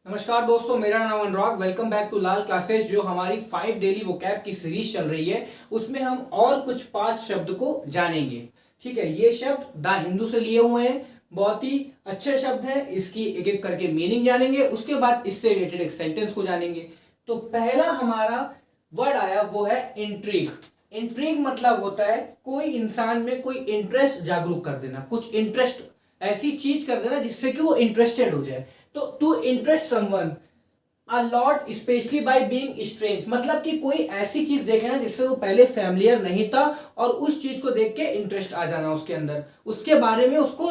नमस्कार दोस्तों, मेरा नाम Anurag. Welcome back to Lal classes. जो हमारी 5 डेली वोकैब की सीरीज चल रही है उसमें हम और कुछ 5 शब्द को जानेंगे। ठीक है, ये शब्द द हिंदू से लिए हुए हैं, बहुत ही अच्छे शब्द हैं। इसकी एक एक करके मीनिंग जानेंगे, उसके बाद इससे रिलेटेड एक सेंटेंस को जानेंगे। तो पहला हमारा वर्ड आया वो है इंट्रीग। इंट्रीग मतलब होता है कोई इंसान में कोई इंटरेस्ट जागरूक कर देना, कुछ इंटरेस्ट, ऐसी चीज कर देना जिससे कि वो इंटरेस्टेड हो जाए। तो to interest someone a lot specially by being strange, मतलब कि कोई ऐसी चीज देख लेना जिससे वो पहले फैमिलियर नहीं था और उस चीज को देख के इंटरेस्ट आ जाना उसके अंदर, उसके बारे में उसको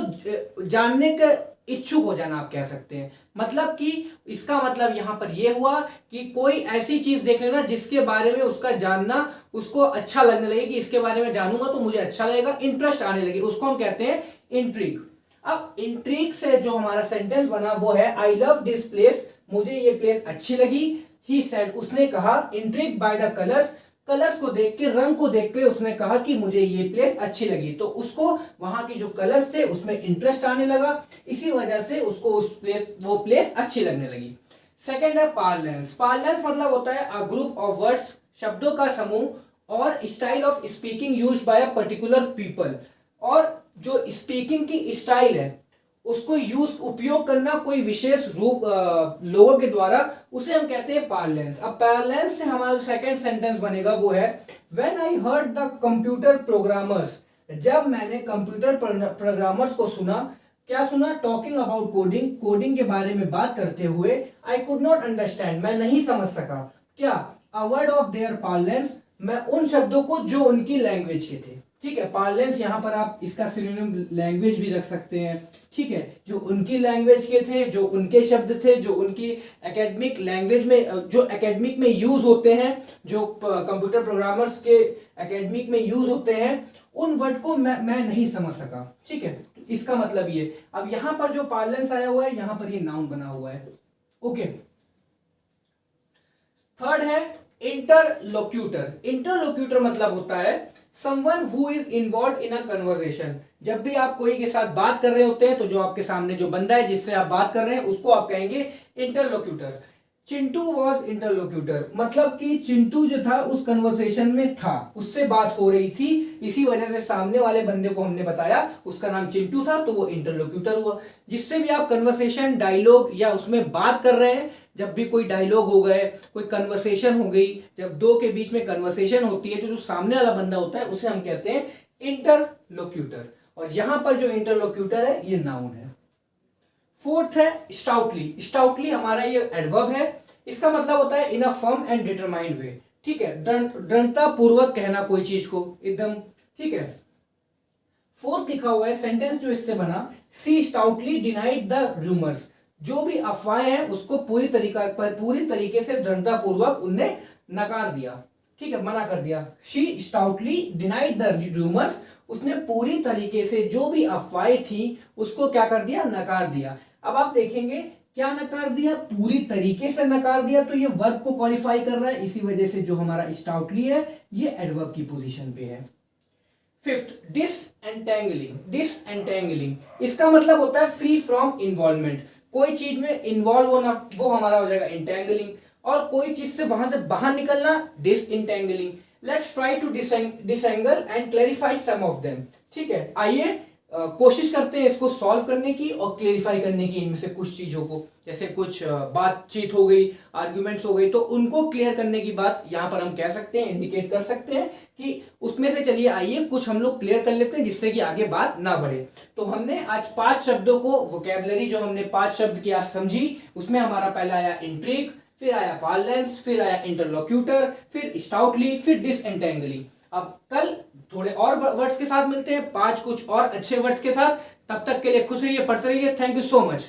जानने का इच्छुक हो जाना, आप कह सकते हैं। मतलब कि इसका मतलब यहां पर यह हुआ कि कोई ऐसी चीज देख लेना जिसके बारे में उसका जानना उसको अच्छा लगने लगे, कि इसके बारे में जानूंगा तो मुझे अच्छा लगेगा, इंटरेस्ट आने लगे, उसको हम कहते हैं इंट्रीग। अब इंट्रीग से जो हमारा सेंटेंस बना वो है आई लव दिस प्लेस, मुझे ये प्लेस अच्छी लगी। ही सेड, उसने कहा, intrigued by the colours, colours को देख के, रंग को देख के उसने कहा कि मुझे ये प्लेस अच्छी लगी। तो उसको वहां की जो कलर्स थे उसमें इंटरेस्ट आने लगा, इसी वजह से उसको वो प्लेस अच्छी लगने लगी। सेकेंड है पार्लेंस। पार्लेंस मतलब होता है अ ग्रुप ऑफ वर्ड्स, शब्दों का समूह और style of speaking used by a particular people, और जो स्पीकिंग की स्टाइल है उसको उपयोग करना कोई विशेष रूप लोगों के द्वारा, उसे हम कहते हैं पार्लेंस। अब पार्लेंस से हमारा जो सेकंड सेंटेंस बनेगा वो है when I heard the computer programmers, जब मैंने कंप्यूटर प्रोग्रामर्स को सुना, क्या सुना, टॉकिंग अबाउट कोडिंग, कोडिंग के बारे में बात करते हुए, आई कुड नॉट अंडरस्टैंड, मैं नहीं समझ सका, क्या, a word of their parlance, मैं उन शब्दों को जो उनकी लैंग्वेज के थे। ठीक है, पार्लेंस यहां पर आप इसका सिनोनिम लैंग्वेज भी रख सकते हैं। ठीक है, जो उनकी लैंग्वेज के थे, जो उनके शब्द थे, जो उनकी एकेडमिक लैंग्वेज में, जो एकेडमिक में यूज होते हैं, जो कंप्यूटर प्रोग्रामर्स के एकेडमिक में यूज होते हैं, उन वर्ड को मैं नहीं समझ सका। ठीक है, तो इसका मतलब ये, अब यहां पर जो पार्लेंस आया हुआ है यहां पर ये नाउन बना हुआ है। ओके, थर्ड है इंटरलोक्यूटर। इंटरलोक्यूटर मतलब होता है someone who is involve in a conversation. जब भी आप कोई के साथ बात कर रहे होते हैं तो जो आपके सामने जो बंदा है जिससे आप बात कर रहे हैं उसको आप कहेंगे इंटरलोक्यूटर। चिंटू वॉज इंटरलोक्यूटर, मतलब कि चिंटू जो था उस कन्वर्सेशन में था, उससे बात हो रही थी, इसी वजह से सामने वाले बंदे को हमने बताया उसका नाम चिंटू था, तो वो इंटरलोक्यूटर हुआ। जिससे भी आप कन्वर्सेशन, डायलॉग या उसमें बात कर रहे हैं, जब भी कोई डायलॉग हो गए, कोई कन्वर्सेशन हो गई, जब दो के बीच में कन्वर्सेशन होती है तो जो सामने वाला बंदा होता है उसे हम कहते हैं इंटरलोक्यूटर। और यहां पर जो इंटरलोक्यूटर है ये नाउन है। फोर्थ है स्टाउटली। स्टाउटली हमारा ये एडवर्ब है, इसका मतलब होता है इन अ फर्म एंड डिटरमाइंड वे। ठीक है, दृढ़ता पूर्वक कहना कोई चीज को एकदम। ठीक है, फोर्थ लिखा हुआ है सेंटेंस जो इससे बना, सी स्टाउटली डिनाइड द रूमर्स, जो भी अफवाहें हैं उसको पूरी तरीके से दृढ़ता पूर्वक उनने नकार दिया। ठीक है, मना कर दिया। शी स्टाउटली डिनाइड द रूमर्स, उसने पूरी तरीके से जो भी अफवाहें थी उसको क्या कर दिया, नकार दिया। अब आप देखेंगे क्या नकार दिया, पूरी तरीके से नकार दिया, तो ये वर्ब को क्वालिफाई कर रहा है, इसी वजह से जो हमारा स्टाउटली है ये एडवर्ब की पोजीशन पे है। फिफ्थ, डिसएंटेंगलिंग। डिसएंटेंगलिंग इसका मतलब होता है फ्री फ्रॉम इन्वॉल्वमेंट, कोई चीज में इन्वॉल्व होना, वो हमारा हो जाएगा इंटेंगलिंग, और कोई चीज से वहां से बाहर निकलना disentangling. Let's try to disentangle and clarify some of them. ठीक है, आइए कोशिश करते हैं इसको सॉल्व करने की और क्लेरिफाई करने की, इनमें से कुछ चीजों को, जैसे कुछ बातचीत हो गई, आर्ग्यूमेंट्स हो गई, तो उनको क्लियर करने की बात यहां पर हम कह सकते हैं, इंडिकेट कर सकते हैं कि उसमें से चलिए आइए कुछ हम लोग क्लियर कर लेते हैं जिससे कि आगे बात ना बढ़े। तो हमने आज 5 शब्दों को, वोकैबुलरी जो हमने 5 शब्द की आज समझी, उसमें हमारा पहला आया इंट्रीग, फिर आया पार्लेंस, फिर आया इंटरलोक्यूटर, फिर स्टाउटली, फिर डिसएंटेंगलिंग। अब कल थोड़े और वर्ड्स के साथ मिलते हैं, 5 कुछ और अच्छे वर्ड्स के साथ। तब तक के लिए खुश रहिए, पढ़ते रहिए। Thank you so much.